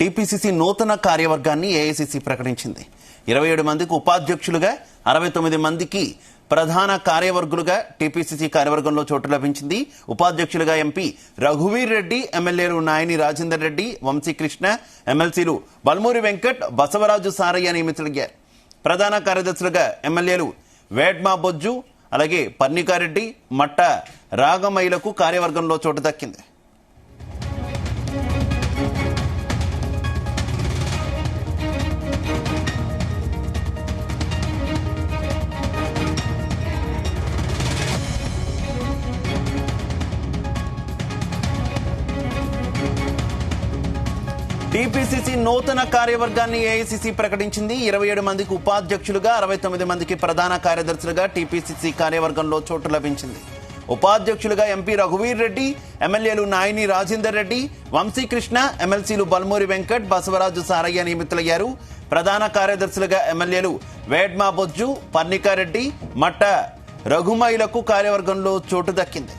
TPCC నూతన కార్యవర్గాన్ని AICC ప్రకటించింది. 27 మందికి ఉపాధ్యక్షులుగా, 69 మందికి ప్రధాన కార్యవర్గులుగా టీపీసీసీ కార్యవర్గంలో చోటు లభించింది. ఉపాధ్యక్షులుగా ఎంపీ రఘువీర్ రెడ్డి, ఎమ్మెల్యేలు నాయని రాజేందర్ రెడ్డి, వంశీకృష్ణ, ఎమ్మెల్సీలు బల్మూరి వెంకట్, బసవరాజు సారయ్య నియమితులయ్యారు. ప్రధాన కార్యదర్శులుగా ఎమ్మెల్యేలు వేడ్మా బొజ్జు, అలాగే పర్ణికారెడ్డి, మట్ట రాగమయ్యలకు కార్యవర్గంలో చోటు దక్కింది. టీపీసీసీ నూతన కార్యవర్గాన్ని ఏఐసీసీ ప్రకటించింది. 27 మందికి ఉపాధ్యక్షులుగా, 69 మందికి ప్రధాన కార్యదర్శులుగా టీపీసీసీ కార్యవర్గంలో చోటు లభించింది. ఉపాధ్యక్షులుగా ఎంపీ రఘువీర్ రెడ్డి, ఎమ్మెల్యేలు నాయని రాజేందర్ రెడ్డి, వంశీకృష్ణ, ఎమ్మెల్సీలు బల్మూరి వెంకట్, బసవరాజు సారయ్య నియమితులయ్యారు. ప్రధాన కార్యదర్శులుగా ఎమ్మెల్యేలు వేడ్మా బొజ్జు, పర్ణికారెడ్డి, మట్ట రఘుమయ్యలకు కార్యవర్గంలో చోటు దక్కింది.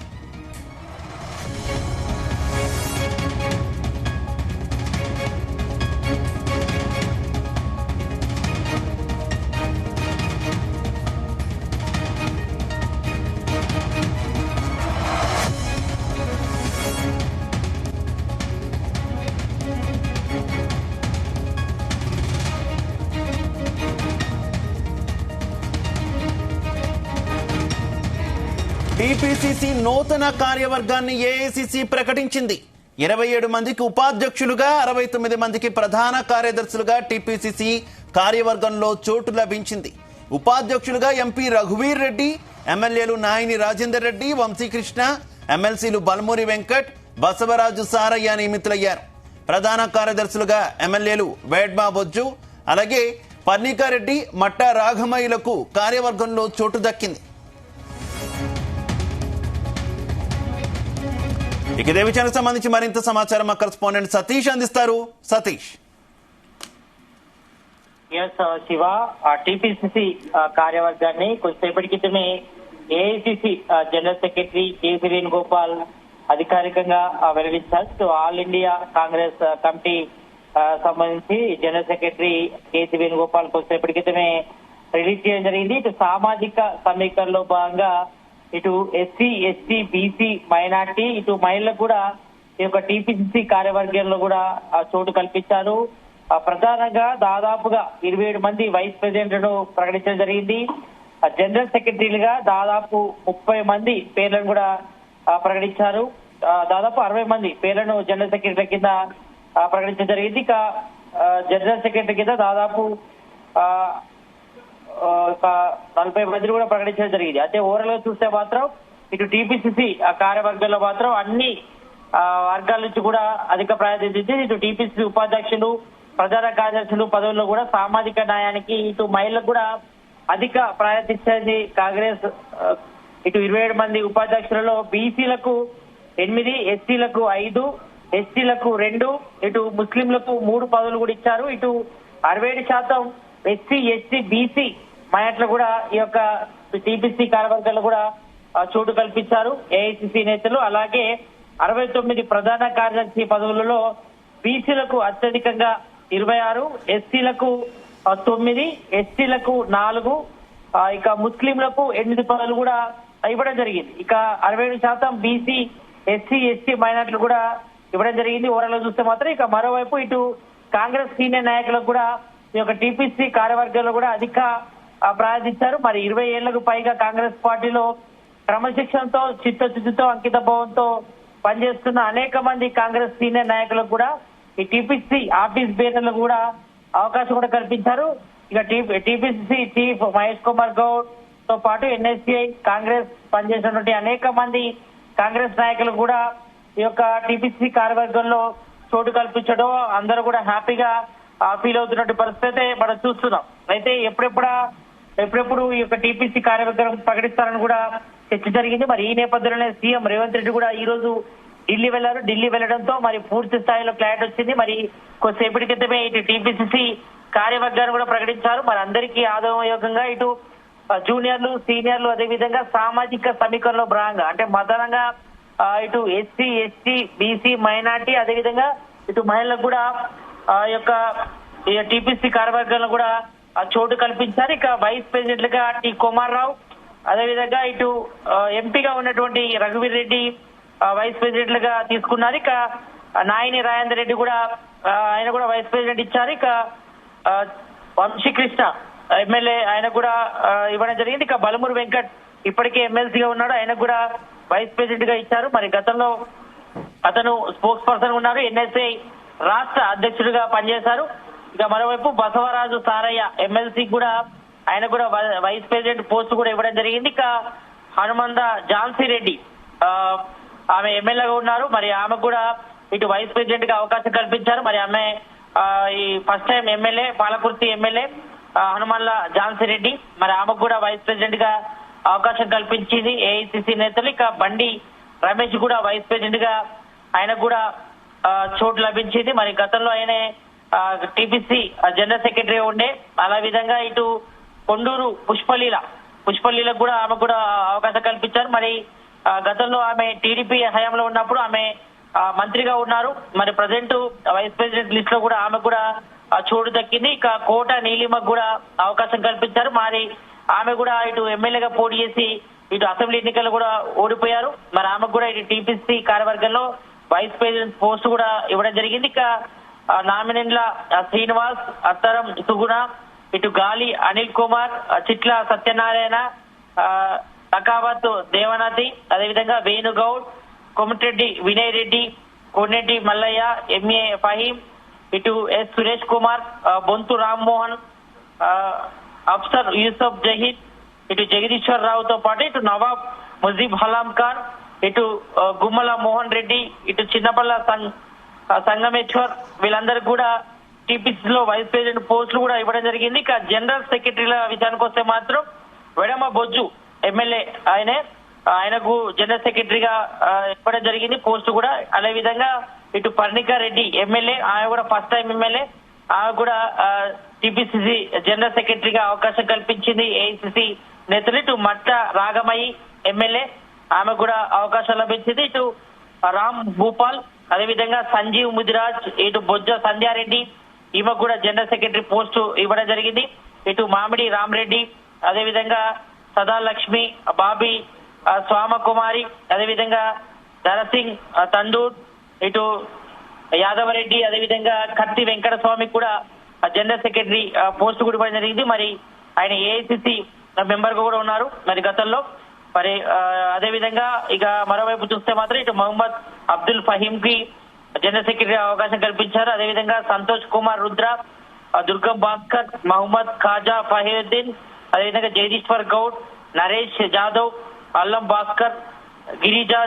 టీపీసీసీ నూతన కార్యవర్గాన్ని ఏఐసీసీ ప్రకటించింది. 27 మందికి ఉపాధ్యక్షులుగా, 69 మందికి ప్రధాన కార్యదర్శులుగా టీపీసీసీ కార్యవర్గంలో చోటు లభించింది. ఉపాధ్యక్షులుగా ఎంపీ రఘువీర్ రెడ్డి, ఎమ్మెల్యేలు నాయని రాజేందర్ రెడ్డి, వంశీకృష్ణ, ఎమ్మెల్సీలు బల్మూరి వెంకట్, బసవరాజు సారయ్య నియమితులయ్యారు. ప్రధాన కార్యదర్శులుగా ఎమ్మెల్యేలు వేడ్మా బొజ్జు, అలాగే పర్ణికారెడ్డి, మట్ట రాఘమయ్యలకు కార్యవర్గంలో చోటు దక్కింది. ఇక ఇదే విషయానికి సంబంధించి మరింత సమాచారం మా కరెస్పాండెంట్ సతీష్ అందిస్తారు. సతీష్. శివ, టీపీసీసీ కార్యవర్గాన్ని కొద్దిసేపటి క్రితమే AICC general secretary K C Venugopal అధికారికంగా వెల్లడించారు. ఆల్ ఇండియా కాంగ్రెస్ కమిటీ సంబంధించి జనరల్ సెక్రటరీ కేసీ వేణుగోపాల్ కొద్దిసేపటి క్రితమే రిలీజ్ చేయడం జరిగింది. ఇటు సామాజిక సమీకరణలో భాగంగా ఇటు ఎస్సీ, ఎస్టీ, బీసీ, మైనార్టీ, ఇటు మహిళలకు కూడా ఈ యొక్క టీపీసీసీ కార్యవర్గంలో కూడా చోటు కల్పించారు. ప్రధానంగా దాదాపుగా 27 మంది వైస్ ప్రెసిడెంట్లను ప్రకటించడం జరిగింది. జనరల్ సెక్రటరీలుగా దాదాపు 30 మంది పేర్లను కూడా ప్రకటించారు. దాదాపు 60 మంది పేర్లను జనరల్ సెక్రటరీ కింద ప్రకటించడం జరిగింది. ఇక జనరల్ సెక్రటరీ కింద దాదాపు 40 మందిని కూడా ప్రకటించడం జరిగింది. అయితే ఓవరాల్ గా చూస్తే మాత్రం ఇటు టీపీసీసీ కార్యవర్గంలో మాత్రం అన్ని వర్గాల నుంచి కూడా అధిక ప్రాధాన్యత, ఇటు టీపీసీసీ ఉపాధ్యక్షులు, ప్రధాన కార్యదర్శులు పదవుల్లో కూడా సామాజిక న్యాయానికి, ఇటు మహిళలకు కూడా అధిక ప్రాధాన్యత ఇచ్చేది కాంగ్రెస్. ఇటు 27 మంది ఉపాధ్యక్షులలో బీసీలకు 8, ఎస్సీలకు 5, ఎస్టీలకు 2, ఇటు ముస్లింలకు 3 పదవులు కూడా ఇచ్చారు. ఇటు 67% ఎస్సీ, ఎస్టీ, బీసీ మైనార్టీలు కూడా ఈ యొక్క టీపీసీ కార్యవర్గాల్లో కూడా చోటు కల్పించారు ఏఐసీసీ నేతలు. అలాగే 69 ప్రధాన కార్యదర్శి పదవులలో బీసీలకు అత్యధికంగా 26, ఎస్సీలకు 9, ఎస్టీలకు 4, ఇక ముస్లింలకు 8 పదవులు కూడా ఇవ్వడం జరిగింది. ఇక 67% బీసీ, ఎస్సీ, ఎస్టీ మైనార్టీలు కూడా ఇవ్వడం జరిగింది. ఓవరాల్ చూస్తే మాత్రం ఇక మరోవైపు ఇటు కాంగ్రెస్ సీనియర్ నాయకులకు కూడా ఈ యొక్క టీపీసీ కార్యవర్గంలో కూడా అధిక ప్రాధాన్యత. మరి 20 ఏళ్లకు పైగా కాంగ్రెస్ పార్టీలో క్రమశిక్షణతో, చిత్తశుద్ధితో, అంకిత భావంతో పనిచేస్తున్న అనేక మంది కాంగ్రెస్ సీనియర్ నాయకులకు కూడా ఈ టీపీసీ ఆఫీస్ బేరర్లకు కూడా అవకాశం కూడా కల్పించారు. ఇక టీపీసీ చీఫ్ మహేష్ కుమార్ గౌడ్ తో పాటు ఎన్ఎస్సీఐ కాంగ్రెస్ పనిచేసినటువంటి అనేక మంది కాంగ్రెస్ నాయకులకు కూడా ఈ యొక్క టీపీసీ కార్యవర్గంలో చోటు కల్పించడం అందరూ కూడా హ్యాపీగా ఫీల్ అవుతున్నట్టు పరిస్థితి మనం చూస్తున్నాం. అయితే ఎప్పుడెప్పుడు ఈ యొక్క టీపీసీ కార్యవర్గం ప్రకటిస్తారని కూడా చర్చ జరిగింది. మరి ఈ నేపథ్యంలోనే సీఎం రేవంత్ రెడ్డి కూడా ఈ రోజు ఢిల్లీ వెళ్లారు. ఢిల్లీ వెళ్లడంతో మరి పూర్తి స్థాయిలో క్లారిటీ వచ్చింది. మరి కొద్దిసేపటి క్రితమే ఇటు టీపీసీసీ కార్యవర్గాన్ని కూడా ప్రకటించారు. మరి అందరికీ ఆదోమయోగంగా ఇటు జూనియర్లు, సీనియర్లు, అదేవిధంగా సామాజిక సమీకరణలో భాగంగా అంటే మతానంగా ఇటు ఎస్సీ, ఎస్టీ, బీసీ, మైనార్టీ, అదేవిధంగా ఇటు మహిళలకు కూడా యొక్క టీపీసీ కార్యవర్గంలో కూడా చోటు కల్పించారు. ఇక వైస్ ప్రెసిడెంట్లుగా టి కుమార్ రావు, అదేవిధంగా ఇటు ఎంపీగా ఉన్నటువంటి రఘువీర్ రెడ్డి వైస్ ప్రెసిడెంట్లుగా తీసుకున్నారు. ఇక నాయని రాజేందర్ రెడ్డి కూడా ఆయన కూడా వైస్ ప్రెసిడెంట్ ఇచ్చారు. ఇక వంశీకృష్ణ ఎమ్మెల్యే ఆయన కూడా ఇవ్వడం జరిగింది. ఇక బలమూరు వెంకట్ ఇప్పటికే ఎమ్మెల్సీగా ఉన్నాడు, ఆయన కూడా వైస్ ప్రెసిడెంట్ గా ఇచ్చారు. మరి గతంలో అతను స్పోక్స్ పర్సన్ ఉన్నారు, ఎన్ఎస్ఐ రాష్ట్ర అధ్యక్షుడిగా పనిచేశారు. ఇక మరోవైపు బసవరాజు సారయ్య ఎమ్మెల్సీ కూడా ఆయన కూడా వైస్ ప్రెసిడెంట్ పోస్ట్ కూడా ఇవ్వడం జరిగింది. ఇక హనుమంద ఝాన్సీ రెడ్డి ఆమె ఎమ్మెల్యేగా ఉన్నారు, మరి ఆమె కూడా ఇటు వైస్ ప్రెసిడెంట్ గా అవకాశం కల్పించారు. మరి ఆమె ఈ first time MLA, Palakurthi MLA Hanumandla Jhansi Reddy, మరి ఆమెకు కూడా వైస్ ప్రెసిడెంట్ గా అవకాశం కల్పించింది ఏఐసిసి నేతలు. ఇక బండి రమేష్ కూడా వైస్ ప్రెసిడెంట్ గా ఆయనకు కూడా చోటు లభించింది. మరి గతంలో ఆయన టీపీసీ జనరల్ సెక్రటరీ ఉండే, అలా విధంగా ఇటు కొండూరు పుష్పలీలకు కూడా ఆమె కూడా అవకాశం కల్పించారు. మరి గతంలో ఆమె టీడీపీ హయాంలో ఉన్నప్పుడు ఆమె మంత్రిగా ఉన్నారు. మరి ప్రజెంట్ వైస్ ప్రెసిడెంట్ లిస్ట్ లో కూడా ఆమె కూడా చోటు దక్కింది. ఇక కోట నీలిమకు కూడా అవకాశం కల్పించారు. మరి ఆమె కూడా ఇటు ఎమ్మెల్యేగా పోటీ చేసి ఇటు అసెంబ్లీ ఎన్నికల్లో కూడా ఓడిపోయారు. మరి ఆమెకు కూడా ఇటు టీపీసీ కార్యవర్గంలో వైస్ ప్రెసిడెంట్ పోస్ట్ కూడా ఇవ్వడం జరిగింది. ఇక నామినేట్ల శ్రీనివాస్, అత్తరం సుగుణ, ఇటు గాలి అనిల్ కుమార్, చిట్ల సత్యనారాయణ, అకావత్ దేవనాథి, అదేవిధంగా వేణుగౌడ్, కొమటిరెడ్డి వినయ్ రెడ్డి, కోనేటి మల్లయ్య, ఎంఏ ఫహీం, ఇటు ఎస్ సురేష్ కుమార్, బొంతు రామ్మోహన్, అఫ్సర్ యూసఫ్ జహీద్, ఇటు జగదీశ్వర్ రావుతో పాటు ఇటు నవాబ్ ముజీబ్ హలాం ఖాన్, ఇటు గుమ్మల మోహన్ రెడ్డి, ఇటు చిన్నపల్ల సంగమేశ్వర్, వీళ్ళందరికీ కూడా టీపీసీ లో వైస్ ప్రెసిడెంట్ పోస్టులు కూడా ఇవ్వడం జరిగింది. ఇక జనరల్ సెక్రటరీల విషయానికి వస్తే మాత్రం వెడమ బొజ్జు ఎమ్మెల్యే ఆయనకు జనరల్ సెక్రటరీగా ఇవ్వడం జరిగింది పోస్టు కూడా. అదే విధంగా ఇటు పర్ణికా రెడ్డి ఎమ్మెల్యే, ఆమె కూడా ఫస్ట్ టైం ఎమ్మెల్యే, ఆమె కూడా టీపీసీసీ జనరల్ సెక్రటరీగా అవకాశం కల్పించింది ఏఐసిసి నేతలు. ఇటు మట్ట రాగమయ్యి ఎమ్మెల్యే, ఆమె కూడా అవకాశం లభించింది. ఇటు రామ్ భూపాల్, అదేవిధంగా సంజీవ్ ముదిరాజ్, ఇటు బొజ్జ సంధ్యారెడ్డి, ఈమె కూడా జనరల్ సెక్రటరీ పోస్టు ఇవ్వడం జరిగింది. ఇటు మామిడి రామరెడ్డి, అదేవిధంగా సదాలక్ష్మి, బాబీ స్వామకుమారి, అదేవిధంగా ధరసింగ్ తండూర్, ఇటు యాదవరెడ్డి, అదేవిధంగా కత్తి వెంకటస్వామి కూడా జనరల్ సెక్రటరీ పోస్ట్ కూడా ఇవ్వడం జరిగింది. మరి ఆయన ఏఐసిసి మెంబర్ గా కూడా ఉన్నారు మరి గతంలో. మరి అదేవిధంగా ఇక మరోవైపు చూస్తే మాత్రం ఇటు మహమ్మద్ అబ్దుల్ ఫహీం కి జనరల్ సెక్రటరీ అవకాశం కల్పించారు. అదేవిధంగా సంతోష్ కుమార్ రుద్ర, దుర్గం భాస్కర్, మహమ్మద్ ఖాజా ఫహీద్దీన్, అదేవిధంగా జగదీశ్వర్ గౌడ్, నరేష్ జాదవ్, అల్లం భాస్కర్, గిరిజా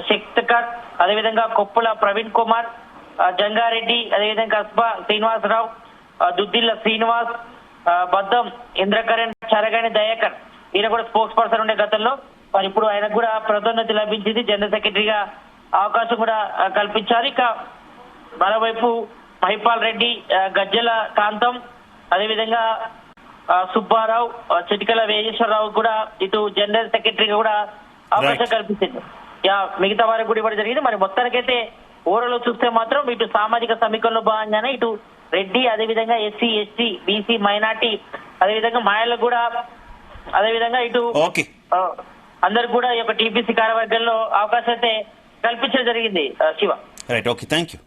శక్తికర్, అదేవిధంగా కొప్పుల ప్రవీణ్ కుమార్, జంగారెడ్డి, అదేవిధంగా కస్బా శ్రీనివాసరావు, దుద్దిల్ల శ్రీనివాస్, బద్దం ఇంద్రకరణ్, చరగని దయాకర్, ఈయన కూడా స్పోక్స్ పర్సన్ ఉండే గతంలో. మరి ఇప్పుడు ఆయనకు కూడా పదోన్నతి లభించింది, జనరల్ సెక్రటరీగా అవకాశం కూడా కల్పించారు. ఇక మరోవైపు మహిపాల్ రెడ్డి, గజ్జల కాంతం, అదేవిధంగా సుబ్బారావు, చిటికల వేజేశ్వరరావు కూడా ఇటు జనరల్ సెక్రటరీగా కూడా అవకాశం కల్పించింది. మిగతా వారికి కూడా ఇవ్వడం జరిగింది. మరి మొత్తానికైతే ఓవరాల్ చూస్తే మాత్రం ఇటు సామాజిక సమీకరణలో భాగంగానే ఇటు రెడ్డి, అదేవిధంగా ఎస్సీ, ఎస్టీ, బీసీ, మైనార్టీ, అదేవిధంగా మాయలకు కూడా, అదేవిధంగా ఇటు అందరికి కూడా ఈ యొక్క టీపీసీ కార్యవర్గంలో అవకాశం అయితే కల్పించడం జరిగింది. Shiva, right, okay, thank you.